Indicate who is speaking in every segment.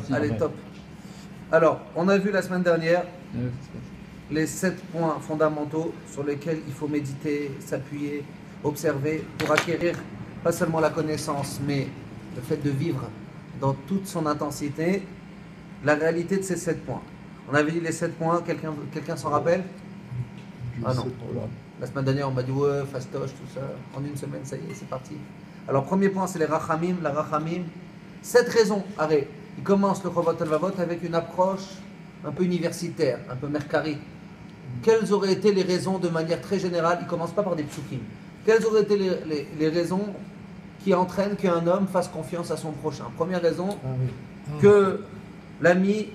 Speaker 1: Merci.
Speaker 2: Allez, top. Alors, on a vu la semaine dernière les 7 points fondamentaux sur lesquels il faut méditer, s'appuyer, observer pour acquérir pas seulement la connaissance, mais le fait de vivre dans toute son intensité la réalité de ces 7 points. On avait dit les 7 points, quelqu'un s'en rappelle? Ah non. La semaine dernière, on m'a dit ouais, fastoche, tout ça. En une semaine, ça y est, c'est parti. Alors, premier point, c'est les rachamim. La rachamim, 7 raisons. Arrête. Il commence le Chovot HaLevavot avec une approche un peu universitaire, un peu mercari. Quelles auraient été les raisons de manière très générale? Il ne commence pas par des psukim. Quelles auraient été les raisons qui entraînent qu'un homme fasse confiance à son prochain? Première raison, que l'ami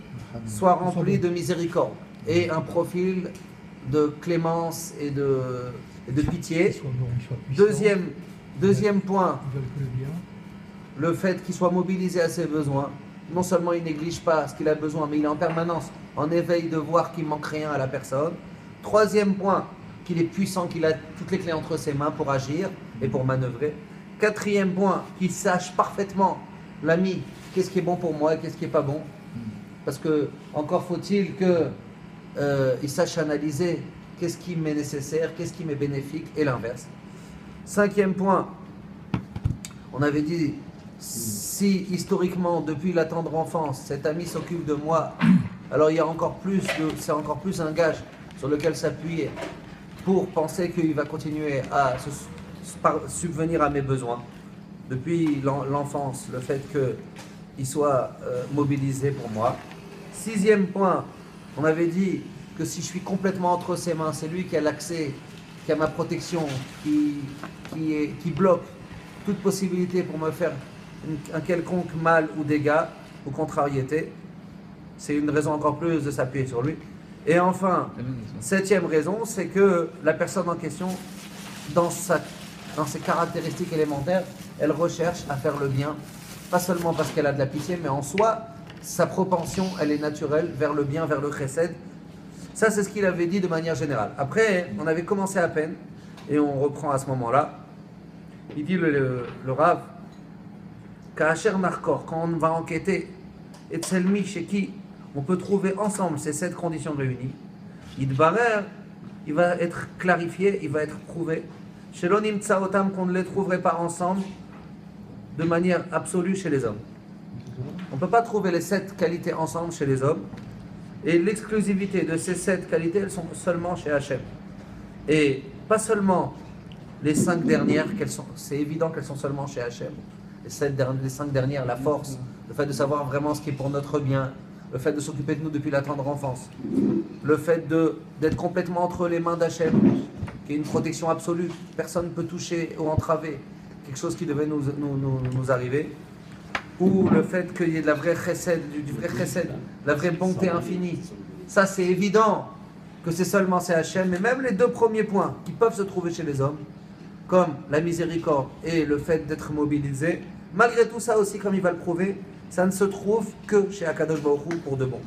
Speaker 2: soit rempli de miséricorde et un profil de clémence et de pitié. Deuxième point, le fait qu'il soit mobilisé à ses besoins. Non seulement il néglige pas ce qu'il a besoin, mais il est en permanence en éveil de voir qu'il manque rien à la personne. Troisième point, qu'il est puissant, qu'il a toutes les clés entre ses mains pour agir et pour manœuvrer. Quatrième point, qu'il sache parfaitement, l'ami, qu'est-ce qui est bon pour moi et qu'est-ce qui n'est pas bon. Parce que encore faut-il qu'il sache analyser qu'est-ce qui m'est nécessaire, qu'est-ce qui m'est bénéfique et l'inverse. Cinquième point, on avait dit, si historiquement, depuis la tendre enfance, cet ami s'occupe de moi, alors il y a c'est encore plus un gage sur lequel s'appuyer pour penser qu'il va continuer à subvenir à mes besoins. Depuis l'enfance, le fait qu'il soit mobilisé pour moi. Sixième point, on avait dit que si je suis complètement entre ses mains, c'est lui qui a l'accès, qui a ma protection, qui bloque toute possibilité pour me faire un quelconque mal ou dégât ou contrariété. C'est une raison encore plus de s'appuyer sur lui. Et enfin, septième raison, c'est que la personne en question, dans ses caractéristiques élémentaires, elle recherche à faire le bien, pas seulement parce qu'elle a de la pitié, mais en soi, sa propension, elle est naturelle vers le bien, vers le chesed. Ça, c'est ce qu'il avait dit de manière générale. Après, on avait commencé à peine, et on reprend à ce moment-là. Il dit le Rav, Ka'asher Narkor, quand on va enquêter, et Tselmi, chez qui on peut trouver ensemble ces 7 conditions réunies, Idbarer, il va être clarifié, il va être prouvé. Chez l'onim tsaotam, qu'on ne les trouverait pas ensemble de manière absolue chez les hommes. On ne peut pas trouver les 7 qualités ensemble chez les hommes. Et l'exclusivité de ces 7 qualités, elles sont seulement chez Hachem. Et pas seulement les 5 dernières, c'est évident qu'elles sont seulement chez Hachem. Les 5 dernières, la force, le fait de savoir vraiment ce qui est pour notre bien, le fait de s'occuper de nous depuis la tendre enfance, le fait d'être complètement entre les mains d'Hachem, qui est une protection absolue, personne ne peut toucher ou entraver quelque chose qui devait nous arriver, ou le fait qu'il y ait de la vraie chesed, du vrai chesed, la vraie bonté infinie. Ça, c'est évident que c'est seulement Hachem, mais même les 2 premiers points qui peuvent se trouver chez les hommes, comme la miséricorde et le fait d'être mobilisé, malgré tout ça aussi, comme il va le prouver, ça ne se trouve que chez Akadosh Baruch Hu pour de bon.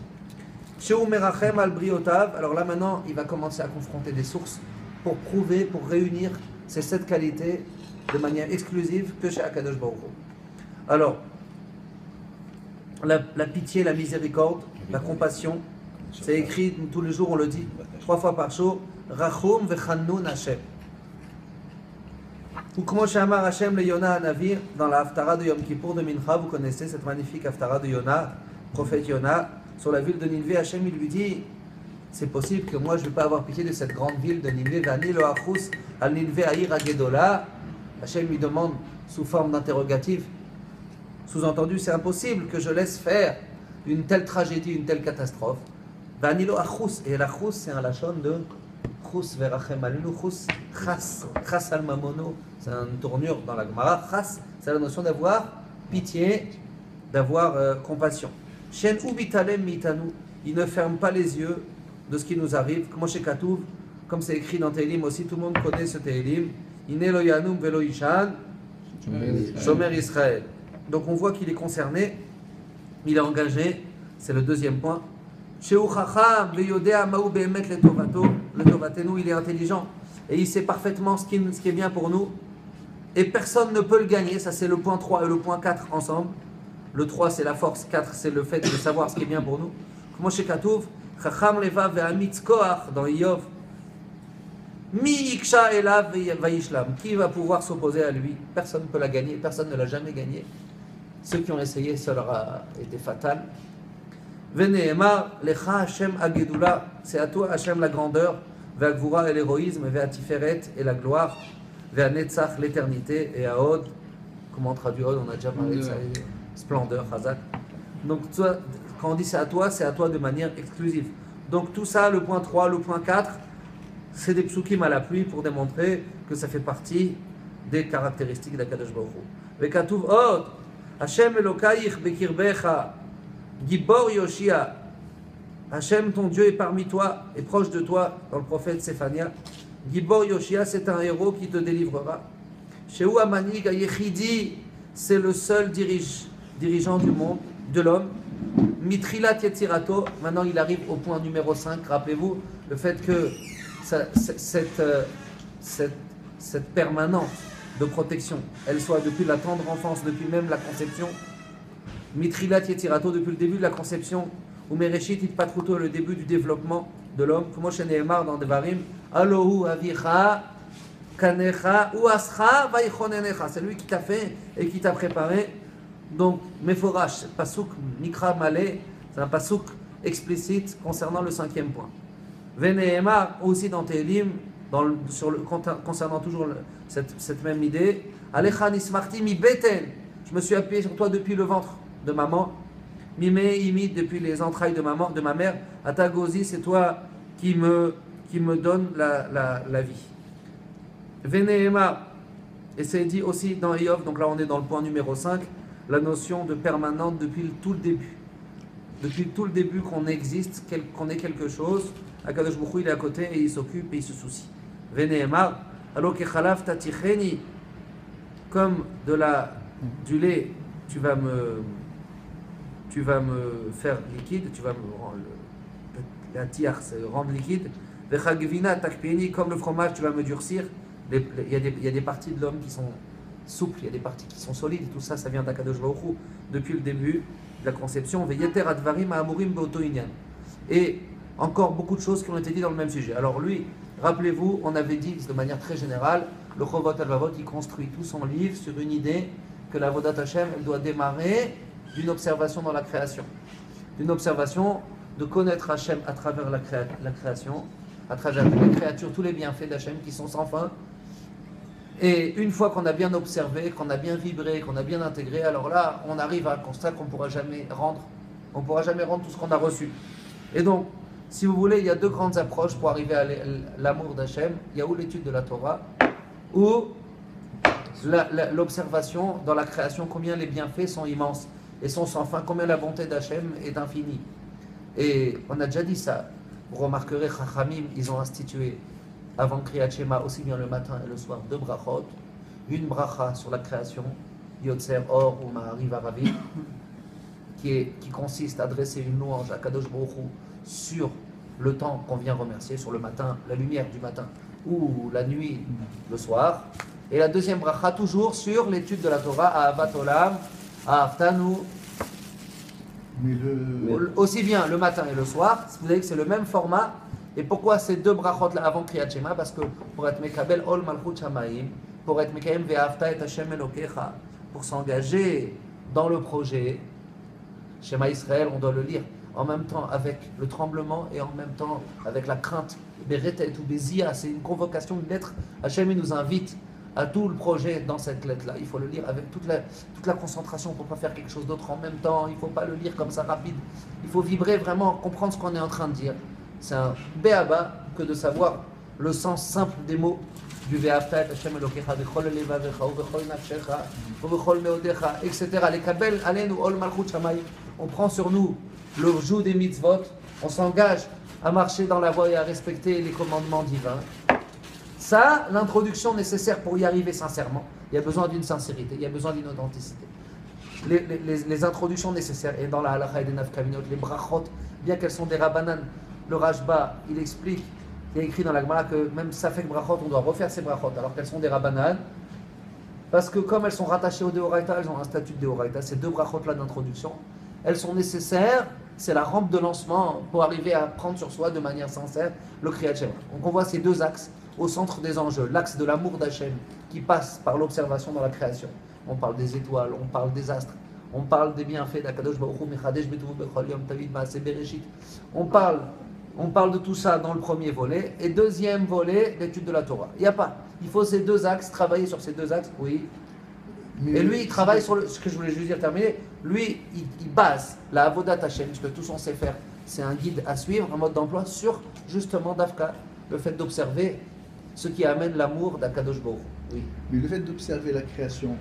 Speaker 2: Chez Umerachem al Briotav, alors là maintenant, il va commencer à confronter des sources pour prouver, pour réunir ces 7 qualités de manière exclusive que chez Akadosh Baruch Hu. Alors, la pitié, la miséricorde, la compassion, c'est écrit tous les jours, on le dit 3 fois par jour, Rachum vechannun Hashem. Ou comme Shamar Hashem le Yona Hanavir, dans la Haftara de Yom Kippour de Mincha, vous connaissez cette magnifique Haftara de Yona, prophète Yona, sur la ville de Ninvé. Hashem, il lui dit, c'est possible que moi je ne vais pas avoir pitié de cette grande ville de Ninvé, Vani lo achus al Ninvé Aïr Agedola. Hashem lui demande sous forme d'interrogatif. Sous-entendu, c'est impossible que je laisse faire une telle tragédie, une telle catastrophe. Vani lo achus, et l'achus c'est un lachon de chus verachem alinu, chus chas al mamono. C'est une tournure dans la Gemara. Chas, c'est la notion d'avoir pitié, d'avoir compassion. Shen ubitalem mitanu, il ne ferme pas les yeux de ce qui nous arrive. Comme c'est écrit dans Tehillim aussi, tout le monde connaît ce Tehillim. Ine lo yanum velo ishan, Shomer Israël. Donc on voit qu'il est concerné, il est engagé, c'est le deuxième point. Sheu chacham veyodea ma'u be'emet letovatenu, il est intelligent et il sait parfaitement ce qui est bien pour nous. Et personne ne peut le gagner, ça c'est le point 3 et le point 4 ensemble. Le 3, c'est la force. 4, c'est le fait de savoir ce qui est bien pour nous. Comment chez Katouv, Chacham Leva ve'amitz koach dans Iyov. Mi iksha elav ve'yishlam. Qui va pouvoir s'opposer à lui? Personne ne peut la gagner, personne ne l'a jamais gagné. Ceux qui ont essayé, ça leur a été fatal. Veneemar, lecha Hashem agedula, c'est à toi Hashem la grandeur, ve'agvura et l'héroïsme, ve'atiferet et la gloire, ve'anetzach l'éternité, et aod, comment on traduit Od, on a déjà parlé de ça, splendeur, chazak. Donc toi, quand on dit c'est à toi de manière exclusive. Donc tout ça, le point 3, le point 4, c'est des psukim à la pluie pour démontrer que ça fait partie des caractéristiques d'Akadosh Baruch Hu. Ve'katuv Od, Hashem Elokaich bekirbecha, Gibor Yoshia, Hashem, ton Dieu est parmi toi, est proche de toi, dans le prophète Séphania. Gibor Yoshia, c'est un héros qui te délivrera. Shehu Amanig Yechidi, c'est le seul dirigeant du monde, de l'homme. Mitrilat Yetzirato, maintenant il arrive au point numéro 5. Rappelez-vous le fait que cette permanence de protection, elle soit depuis la tendre enfance, depuis même la conception. Mitrilat Yetzirato, depuis le début de la conception, ou Mereshit Itpatruto, le début du développement de l'homme. Comment chez Nehemar dans Devarim, Alohu Avicha, Kanecha, Uascha, Vaichonenecha, c'est lui qui t'a fait et qui t'a préparé. Donc, Meforash, Pasuk Mikra Malé, c'est un Pasuk explicite concernant le 5e point. Venehemar, aussi dans Tehillim, concernant toujours cette même idée, Alecha Nismarti Mi Beten, je me suis appuyé sur toi depuis le ventre de maman. Mime imite depuis les entrailles de ma mère. Atagozi, c'est toi qui me donne la vie. Venehema, et c'est dit aussi dans Iyov, donc là on est dans le point numéro 5, la notion de permanente depuis tout le début. Depuis tout le début qu'on existe, qu'on est quelque chose, Akadosh Baruch Hu il est à côté et il s'occupe et il se soucie. Venehema, alors que Khalaf Taticheni, comme du lait, tu vas me faire liquide, tu vas me rendre la tiare, c'est rendre liquide. Vechagvina takpieni, comme le fromage, tu vas me durcir. Il y a des parties de l'homme qui sont souples, il y a des parties qui sont solides, et tout ça, ça vient d'Akadosh Baruch Hu depuis le début de la conception. Veyeter advarim ha'amurim beoto inyan. Et encore beaucoup de choses qui ont été dites dans le même sujet. Alors lui, rappelez-vous, on avait dit de manière très générale, le Chovot Halvavot, il construit tout son livre sur une idée que la Vodat Hashem, elle doit démarrer d'une observation dans la création. D'une observation de connaître Hashem à travers la création, à travers les créatures, tous les bienfaits d'Hachem qui sont sans fin. Et une fois qu'on a bien observé, qu'on a bien vibré, qu'on a bien intégré, alors là, on arrive à un constat qu'on ne pourra jamais rendre. On ne pourra jamais rendre tout ce qu'on a reçu. Et donc, si vous voulez, il y a deux grandes approches pour arriver à l'amour d'Hachem. Il y a ou l'étude de la Torah, ou l'observation dans la création, combien les bienfaits sont immenses et sont sans fin, combien la bonté d'Hachem est infinie. Et on a déjà dit ça. Vous remarquerez, Chachamim, ils ont institué avant Kriyat Shema, aussi bien le matin et le soir, 2 brachot. Une bracha sur la création, Yotzer Or ou Ma'ariv Aravi, qui consiste à adresser une louange à Kadosh Baruch Hu sur le temps qu'on vient remercier, sur le matin, la lumière du matin, ou la nuit, le soir. Et la deuxième bracha, toujours sur l'étude de la Torah, à Ahavat Olam, à Aftanu. Aussi bien le matin et le soir, vous savez que c'est le même format. Et pourquoi ces 2 brachot là avant Kriyat Shema? Parce que pour être Mekabel Ol Malchut Shamayim, pour être Mekayem Ve'afta et Hashem Elokecha, pour s'engager dans le projet, Shema Israël, on doit le lire en même temps avec le tremblement et en même temps avec la crainte. Beretet ou Bezia, c'est une convocation, une lettre. Hashem nous invite à tout le projet dans cette lettre-là. Il faut le lire avec toute la concentration. On ne peut pas faire quelque chose d'autre en même temps. Il ne faut pas le lire comme ça rapide. Il faut vibrer vraiment, comprendre ce qu'on est en train de dire. C'est un béaba que de savoir le sens simple des mots du Ve'afta et Hashem Elokecha v'chol levavecha v'chol nafshecha v'chol meodecha, etc. Les kabel alenu ol malchut shamayim. On prend sur nous le joug des mitzvot. On s'engage à marcher dans la voie et à respecter les commandements divins. Ça, l'introduction nécessaire pour y arriver sincèrement, il y a besoin d'une sincérité, il y a besoin d'une authenticité. Les introductions nécessaires, et dans la halakha et des nafkaminot, les brachot, bien qu'elles sont des rabbanan, le Rashba, il explique, il y a écrit dans la Gemara que même Safek brachot, on doit refaire ces brachot, alors qu'elles sont des rabbanan. Parce que comme elles sont rattachées au Deoraita, elles ont un statut de Deoraita. Ces deux brachot-là d'introduction, elles sont nécessaires. C'est la rampe de lancement pour arriver à prendre sur soi de manière sincère le Kriyat Shema. Donc on voit ces deux axes au centre des enjeux. L'axe de l'amour d'Hachem qui passe par l'observation dans la création. On parle des étoiles, on parle des astres, on parle des bienfaits d'Akadosh Baruch Hu, Mechadesh Betuvu Bechol Yom Tavid Maaseh Bereshit. On parle de tout ça dans le premier volet. Et deuxième volet, l'étude de la Torah. Il n'y a pas. Il faut ces deux axes, travailler sur ces deux axes. Oui. Et lui, il travaille sur ce que je voulais juste dire, terminer. Lui, il base la Avodat Hashem, puisque tout son sefer, c'est un guide à suivre, un mode d'emploi, sur justement Dafka, le fait d'observer ce qui amène l'amour d'Akadosh Baruch Hu. Oui.
Speaker 1: Mais le fait d'observer la création,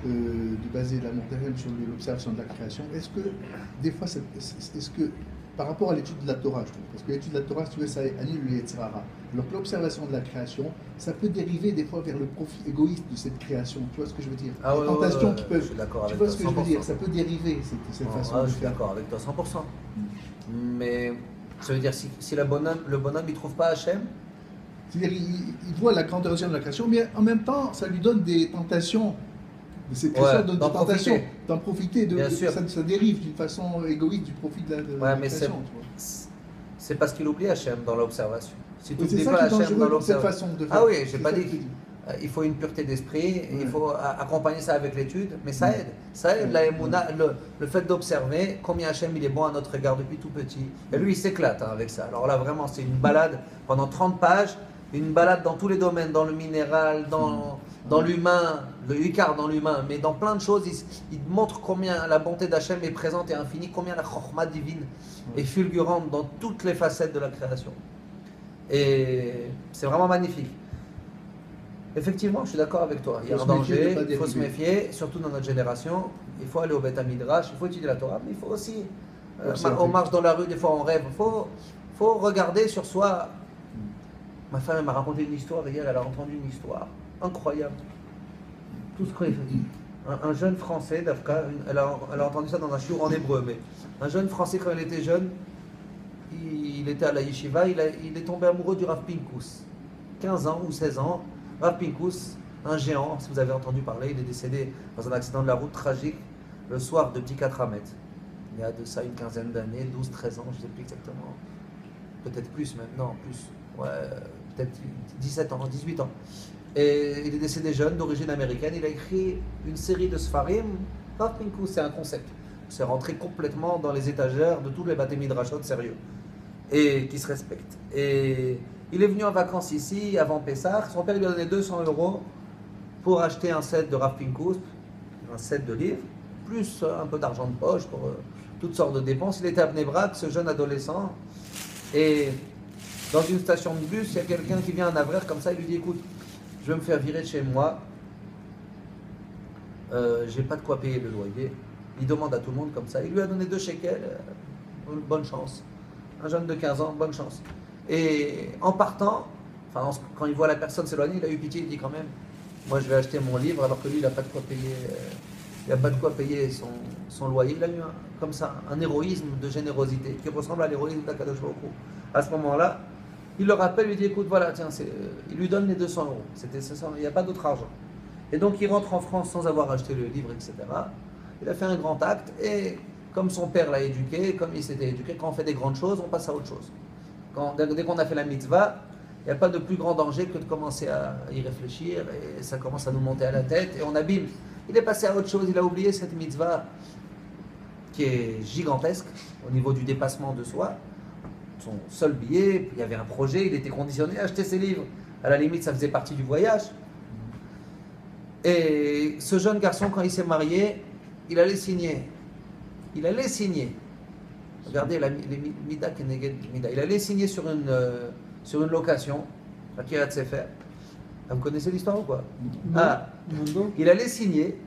Speaker 1: de baser l'amour d'Hachem sur l'observation de la création, est-ce que, des fois, est-ce que, par rapport à l'étude de la Torah, je trouve, parce que l'étude de la Torah, si tu veux, ça annule le Yetzirara. Alors que l'observation de la création, ça peut dériver des fois vers le profit égoïste de cette création. Tu vois ce que je veux dire?
Speaker 2: Ah
Speaker 1: les tentations qui peuvent.
Speaker 2: Je suis d'accord avec
Speaker 1: tu vois
Speaker 2: toi,
Speaker 1: ce que
Speaker 2: 100%.
Speaker 1: je veux dire? Ça peut dériver cette façon de
Speaker 2: Je suis
Speaker 1: faire.
Speaker 2: d'accord avec toi 100%. Mais ça veut dire si le bonhomme il trouve pas Hachem.
Speaker 1: C'est-à-dire il voit la grandeur de la création, mais en même temps, ça lui donne des tentations. De cette création donne des tentations. D'en profiter.
Speaker 2: Bien sûr.
Speaker 1: Ça dérive d'une façon égoïste du profit de la création.
Speaker 2: C'est parce qu'il oublie Hachem dans l'observation. Si tu
Speaker 1: n'oublies
Speaker 2: pas Hachem dans l'observation.
Speaker 1: Ah
Speaker 2: oui, j'ai pas dit. Il faut une pureté d'esprit, il faut accompagner ça avec l'étude, mais ça aide. Ça aide la Emouna, le fait d'observer combien Hachem il est bon à notre égard depuis tout petit. Et lui, il s'éclate avec ça. Alors là, vraiment, c'est une balade pendant 30 pages, une balade dans tous les domaines, dans le minéral, dans l'humain, le Ikar dans l'humain, mais dans plein de choses, il montre combien la bonté d'Hachem est présente et infinie, combien la Chokhma divine est fulgurante dans toutes les facettes de la création. Et c'est vraiment magnifique. Effectivement, je suis d'accord avec toi. Il y a un danger, il faut se méfier, surtout dans notre génération. Il faut aller au Beth Midrash, il faut étudier la Torah, mais il faut aussi, on marche dans la rue, des fois on rêve. Il faut regarder sur soi. Ma femme m'a raconté une histoire hier, elle a entendu une histoire incroyable. Tout ce qu'on fait. Un jeune Français, d'Afka, elle a entendu ça dans un shiur en hébreu, mais un jeune Français, quand il était jeune, il était à la yeshiva, il est tombé amoureux du Rav Pinkus. 15 ans ou 16 ans. Rav Pinkus, un géant, si vous avez entendu parler, il est décédé dans un accident de la route tragique le soir de Petit Ramet. Il y a de ça une quinzaine d'années, 12-13 ans, je ne sais plus exactement. Peut-être plus maintenant, plus. Ouais, peut-être 17 ans, 18 ans. Et il est décédé jeune, d'origine américaine. Il a écrit une série de Sfarim. Rav Pinkus, c'est un concept. C'est rentré complètement dans les étagères de tous les Bate Midrashot sérieux et qui se respectent. Et il est venu en vacances ici, avant Pessah. Son père lui a donné 200 € pour acheter un set de Rav Pinkus, un set de livres, plus un peu d'argent de poche pour toutes sortes de dépenses. Il était à Bnei Brak, ce jeune adolescent. Et dans une station de bus, il y a quelqu'un qui vient, un avraire comme ça, il lui dit, écoute, je vais me faire virer de chez moi. J'ai pas de quoi payer le loyer. Il demande à tout le monde comme ça. Il lui a donné 2 shekels. Bonne chance. Un jeune de 15 ans, bonne chance. Et en partant, quand il voit la personne s'éloigner, il a eu pitié, il dit quand même, moi je vais acheter mon livre, alors que lui il n'a pas de quoi payer, son loyer. Il a eu comme ça un héroïsme de générosité qui ressemble à l'héroïsme d'Akadosh Baruch Hu. À ce moment-là, il le rappelle, il lui dit écoute, voilà, tiens, il lui donne les 200 €. C'était ça, il n'y a pas d'autre argent. Et donc il rentre en France sans avoir acheté le livre, etc. Il a fait un grand acte et comme son père l'a éduqué, comme il s'était éduqué, quand on fait des grandes choses, on passe à autre chose. Dès qu'on a fait la mitzvah, il n'y a pas de plus grand danger que de commencer à y réfléchir et ça commence à nous monter à la tête et on abîme. Il est passé à autre chose, il a oublié cette mitzvah qui est gigantesque au niveau du dépassement de soi. Son seul billet, il y avait un projet, il était conditionné à acheter ses livres. À la limite, ça faisait partie du voyage. Et ce jeune garçon, quand il s'est marié, il allait signer. Regardez, les Mida Keneged Mida. Il allait signer sur une location, à Kiryat Sefer. Vous connaissez l'histoire ou quoi? Il allait signer.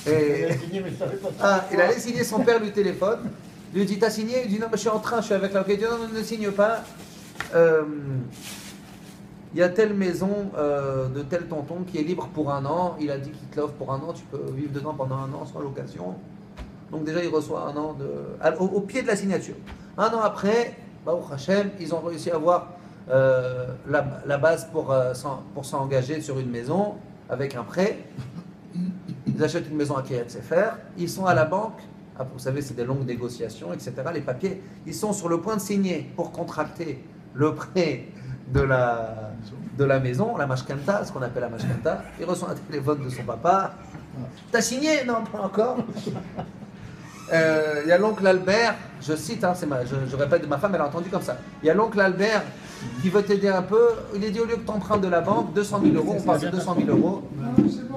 Speaker 2: Il allait signer, son père lui téléphone. Il lui dit, t'as signé? Il dit, non, mais je suis en train, je suis avec la location. Non, ne signe pas. Il y a telle maison de tel tonton qui est libre pour 1 an. Il a dit qu'il te l'offre pour 1 an. Tu peux vivre dedans pendant 1 an sans location. Donc déjà, il reçoit 1 an au pied de la signature. 1 an après, Baruch Hashem, ils ont réussi à avoir la base pour s'engager sur une maison. avec un prêt. Ils achètent une maison à Kiryat Sefer, ils sont à la banque, vous savez, c'est des longues négociations, etc. Les papiers, ils sont sur le point de signer pour contracter le prêt de la maison, la mashkanta, ce qu'on appelle la mashkanta. Il reçoit un téléphone de son papa. T'as signé? Non, pas encore. Il y a l'oncle Albert, je cite, hein, je répète de ma femme, elle a entendu comme ça. Il y a l'oncle Albert qui veut t'aider un peu. Il est dit au lieu que tu empruntes de la banque, 200 000 euros, on parle de 200 000 euros,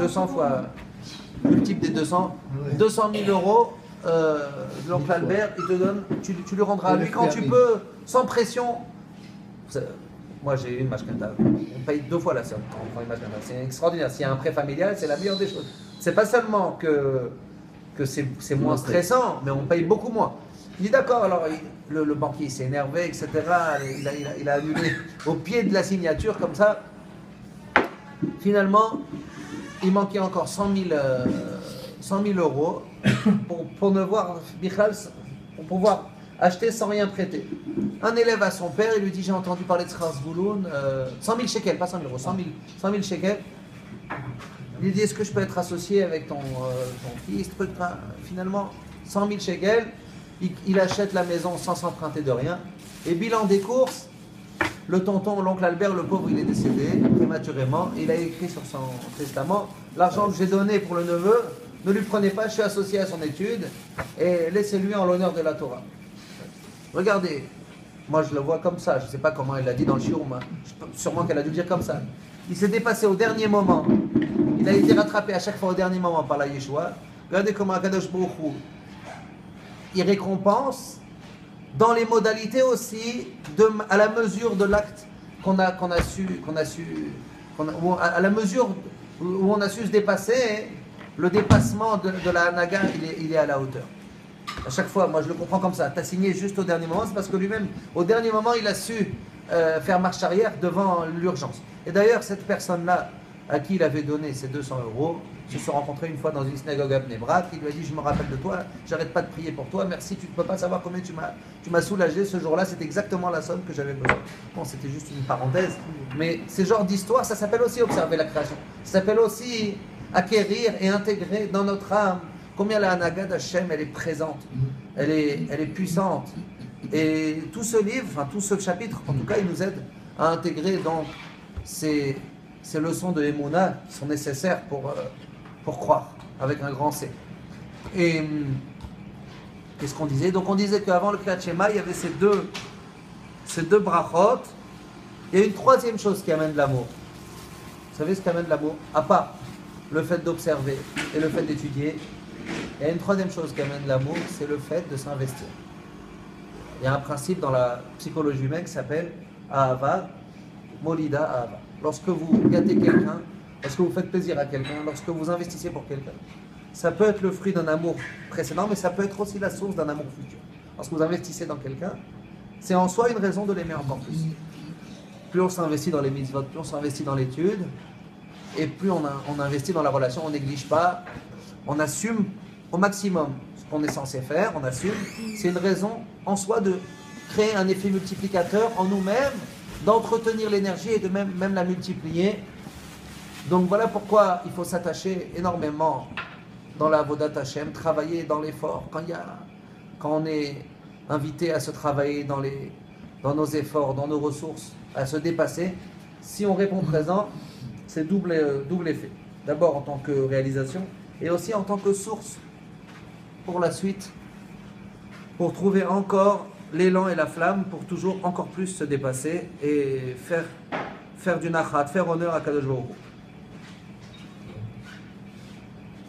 Speaker 2: 200 fois multiple des 200, 200 000 euros. L'oncle Albert, il te donne, tu lui rendras à lui quand tu peux, sans pression. Moi j'ai eu une mashkanta, on paye 2 fois la somme quand on prend une mashkanta, c'est extraordinaire. S'il y a un prêt familial, c'est la meilleure des choses. C'est pas seulement que c'est moins stressant, mais on paye beaucoup moins. Il dit d'accord, alors le banquier s'est énervé, etc. Il a annulé au pied de la signature comme ça. Finalement, il manquait encore 100 000 euros pour pouvoir acheter sans rien prêter. Un élève à son père, il lui dit j'ai entendu parler de Sras Bouloun, 100 000 shekels, pas 100 000 euros, 100 000 shekels. Il lui dit est-ce que je peux être associé avec ton fils, truc, finalement 100 000 shekels, il achète la maison sans s'emprunter de rien. Et bilan des courses, le tonton, l'oncle Albert, le pauvre, il est décédé prématurément. Il a écrit sur son testament l'argent que j'ai donné pour le neveu, ne lui prenez pas, je suis associé à son étude et laissez-lui en l'honneur de la Torah. Regardez, moi je le vois comme ça, je ne sais pas comment elle l'a dit dans le shiur, sûrement qu'elle a dû dire comme ça. Il s'est dépassé au dernier moment, il a été rattrapé à chaque fois au dernier moment par la Yeshua. Regardez comment Akadosh Baruch Hu, il récompense dans les modalités aussi, à la mesure de l'acte à la mesure où on a su se dépasser, le dépassement de la Hanaga, il est à la hauteur. À chaque fois, moi je le comprends comme ça. Tu as signé juste au dernier moment, c'est parce que lui-même, au dernier moment, il a su faire marche arrière devant l'urgence. Et d'ailleurs, cette personne-là, à qui il avait donné ces 200 euros, se sont rencontrés une fois dans une synagogue à Bnei Brak. Il lui a dit je me rappelle de toi, j'arrête pas de prier pour toi, merci, tu ne peux pas savoir combien tu m'as soulagé ce jour-là, c'est exactement la somme que j'avais besoin. Bon, c'était juste une parenthèse, mais ces genres d'histoires, ça s'appelle aussi observer la création. Ça s'appelle aussi acquérir et intégrer dans notre âme combien la Hanaga d'Hachem, elle est présente, elle est puissante. Et tout ce livre, enfin tout ce chapitre, en tout cas, il nous aide à intégrer donc ces leçons de Emouna qui sont nécessaires pour croire, avec un grand C. Et qu'est-ce qu'on disait? Donc on disait qu'avant le Kriyat Shema, il y avait ces deux brachot. Il y a une troisième chose qui amène l'amour. Vous savez ce qui amène l'amour? À part le fait d'observer et le fait d'étudier, il y a une troisième chose qui amène l'amour, c'est le fait de s'investir. Il y a un principe dans la psychologie humaine qui s'appelle Ahava, Molida Ahava. Lorsque vous gâtez quelqu'un, lorsque vous faites plaisir à quelqu'un, lorsque vous investissez pour quelqu'un, ça peut être le fruit d'un amour précédent, mais ça peut être aussi la source d'un amour futur. Lorsque vous investissez dans quelqu'un, c'est en soi une raison de l'aimer encore plus. Plus on s'investit dans les mitzvot, plus on s'investit dans l'étude, et plus on investit dans la relation, on ne néglige pas, on assume au maximum ce qu'on est censé faire, on assume. C'est une raison en soi de créer un effet multiplicateur en nous-mêmes, d'entretenir l'énergie et de même la multiplier. Donc voilà pourquoi il faut s'attacher énormément dans la Avodat Hashem, travailler dans l'effort. Quand on est invité à se travailler dans nos efforts, dans nos ressources, à se dépasser, si on répond présent, c'est double effet. D'abord en tant que réalisation et aussi en tant que source pour la suite, pour trouver encore l'élan et la flamme pour toujours encore plus se dépasser et faire du nachat, faire honneur à Kadosh Baruch Hu.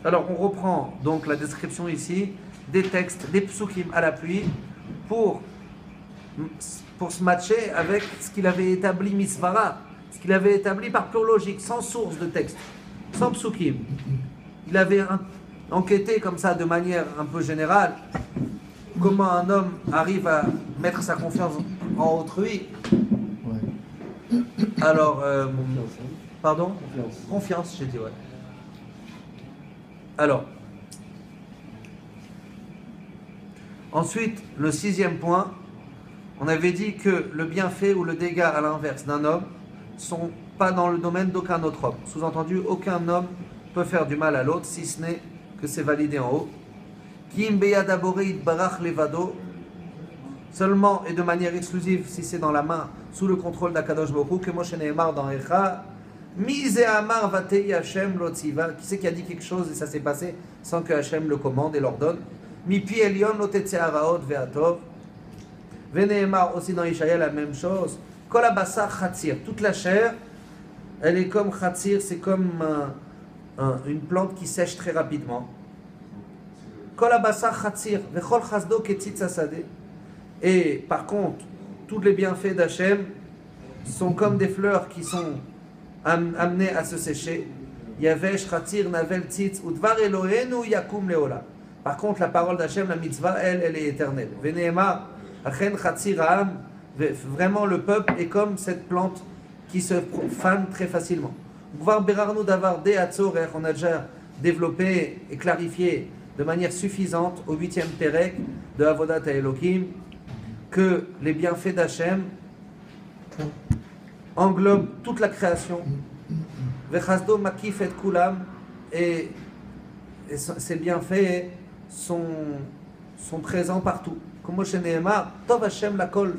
Speaker 2: Alors on reprend donc la description ici des textes, des psukim à l'appui pour se matcher avec ce qu'il avait établi misvara, ce qu'il avait établi par pure logique, sans source de texte, sans psukim. Il avait enquêté comme ça de manière un peu générale comment un homme arrive à mettre sa confiance en autrui. Ouais. Alors, pardon? Confiance, j'ai dit, ouais. Alors, ensuite, le 6e point, on avait dit que le bienfait ou le dégât à l'inverse d'un homme sont pas dans le domaine d'aucun autre homme. Sous-entendu, aucun homme peut faire du mal à l'autre, si ce n'est que c'est validé en haut. Kim beyadaborid barach levado, seulement et de manière exclusive si c'est dans la main, sous le contrôle d'Akadosh Baruch Hu, que Moshe Nehemar dans Echa, Mise Amar Vatei Hashem Lotziva, qui c'est qui a dit quelque chose et ça s'est passé sans que Hashem le commande et l'ordonne. Mi pi Elion Lotetse Araot Veatov. Venehemar aussi dans Ishaïa la même chose. Kol Abasar Chatzir, toute la chair, elle est comme Chatzir, c'est comme une plante qui sèche très rapidement. Kol Abasar Chatzir, Vechol Chasdo Ketzitz Asadeh. Et par contre, tous les bienfaits d'Hachem sont comme des fleurs qui sont amenées à se sécher. Yavesh, Chatzir, Navel, Tzitz, Udvar Elohenu, Yakum Leola. Par contre, la parole d'Hachem, la mitzvah, elle est éternelle. Venehemar, Achen, Chatzir, Aham, vraiment le peuple est comme cette plante qui se fane très facilement. Gvar Berarnu Davar De Hatzorech, on a déjà développé et clarifié de manière suffisante au 8e Perek de Avodat HaElokim que les bienfaits d'Hachem englobent toute la création. Vechasdo makif et kulam, et ces bienfaits sont présents partout. Comme Moshe Nehemar, Tov Hashem lakol,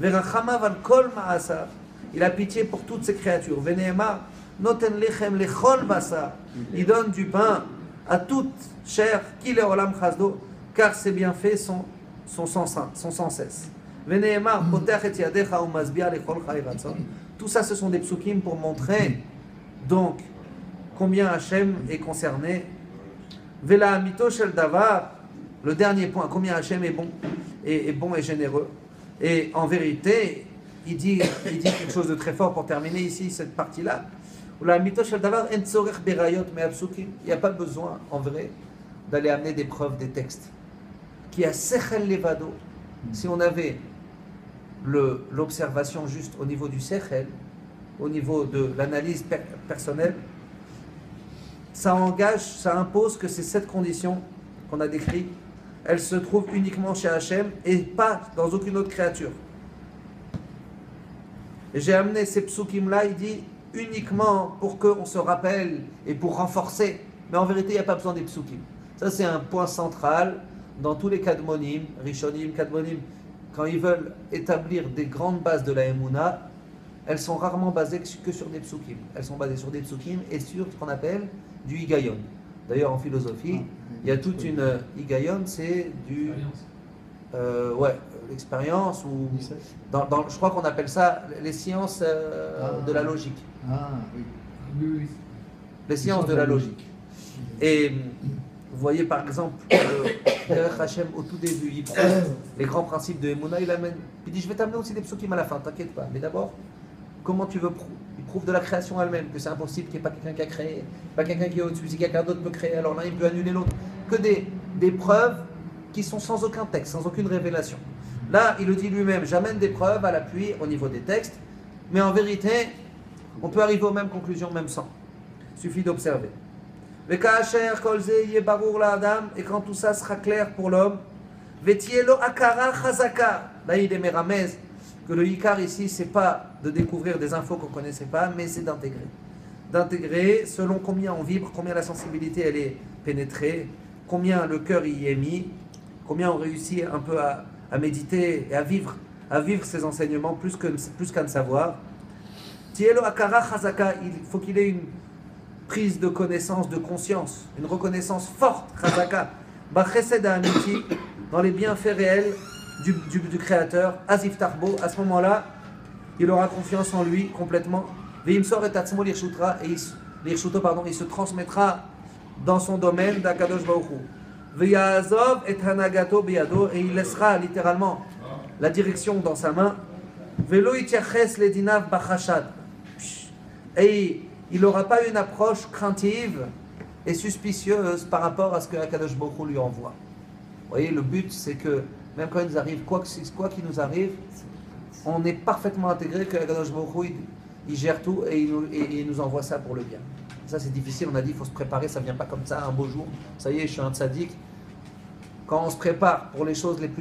Speaker 2: verachamav al kol ma'asa. Il a pitié pour toutes ces créatures. Venehemar, noten lechem lechol basar. Il donne du pain à toute chair, qui le olam chasdo, car ces bienfaits sont sans cesse. Venehemar, potach et yadecha umasbia lechol chai ratzon. Tout ça, ce sont des psukim pour montrer donc combien Hachem est concerné. Vela mito shel davar, le dernier point, combien Hachem est bon et généreux. Et en vérité, il dit quelque chose de très fort pour terminer ici cette partie-là. La mito shel davar en tzorech berayot me psukim. Il n'y a pas besoin, en vrai, d'aller amener des preuves des textes. Qui a sechel levado. Si on avait l'observation juste au niveau du sechel, au niveau de l'analyse personnelle, ça impose que ces 7 conditions qu'on a décrites, elles se trouvent uniquement chez Hachem et pas dans aucune autre créature. Et j'ai amené ces psukim-là, il dit, uniquement pour qu'on se rappelle et pour renforcer. Mais en vérité, il n'y a pas besoin des psukim. Ça, c'est un point central dans tous les kadmonim, rishonim, kadmonim. Quand ils veulent établir des grandes bases de la Emouna, elles sont rarement basées que sur des psukim. Elles sont basées sur des psukim et sur ce qu'on appelle du higayon. D'ailleurs, en philosophie, il y a toute une higayon, c'est du... l'expérience, ou... je crois qu'on appelle ça les sciences de la logique.
Speaker 1: Ah, oui.
Speaker 2: Les sciences de la logique. Et... Vous voyez par exemple, Hachem au tout début, il prend les grands principes de Emouna, il amène. Il dit je vais t'amener aussi des psukim à la fin, t'inquiète pas. Mais d'abord, comment tu veux prouver? Il prouve de la création elle-même, que c'est impossible qu'il n'y ait pas quelqu'un qui a créé, pas quelqu'un qui est au-dessus, si quelqu'un d'autre peut créer, alors là il peut annuler l'autre. Que des preuves qui sont sans aucun texte, sans aucune révélation. Là, il le dit lui-même, j'amène des preuves à l'appui au niveau des textes, mais en vérité, on peut arriver aux mêmes conclusions même sans. Il suffit d'observer. Et quand tout ça sera clair pour l'homme, là il est méramez, que le Ikar ici, c'est pas de découvrir des infos qu'on ne connaissait pas, mais c'est d'intégrer. D'intégrer selon combien on vibre, combien la sensibilité elle est pénétrée, combien le cœur y est mis, combien on réussit un peu à méditer et à vivre ces enseignements plus qu'à ne savoir. Il faut qu'il ait une prise de connaissance, de conscience, une reconnaissance forte, chazaka, dans les bienfaits réels du Créateur, Azif Tarbo, à ce moment-là, il aura confiance en lui complètement. Il se transmettra dans son domaine d'Akadosh Baruch Hu. Et il laissera littéralement la direction dans sa main. Et il n'aura pas une approche craintive et suspicieuse par rapport à ce que Akadosh Baruch Hu lui envoie. Vous voyez, le but, c'est que même quand il nous arrive, quoi qu'il nous arrive, on est parfaitement intégré que Akadosh Baruch Hu, il gère tout et il nous envoie ça pour le bien. Ça, c'est difficile, on a dit, il faut se préparer, ça ne vient pas comme ça un beau jour. Ça y est, je suis un tzaddik. Quand on se prépare pour les choses les plus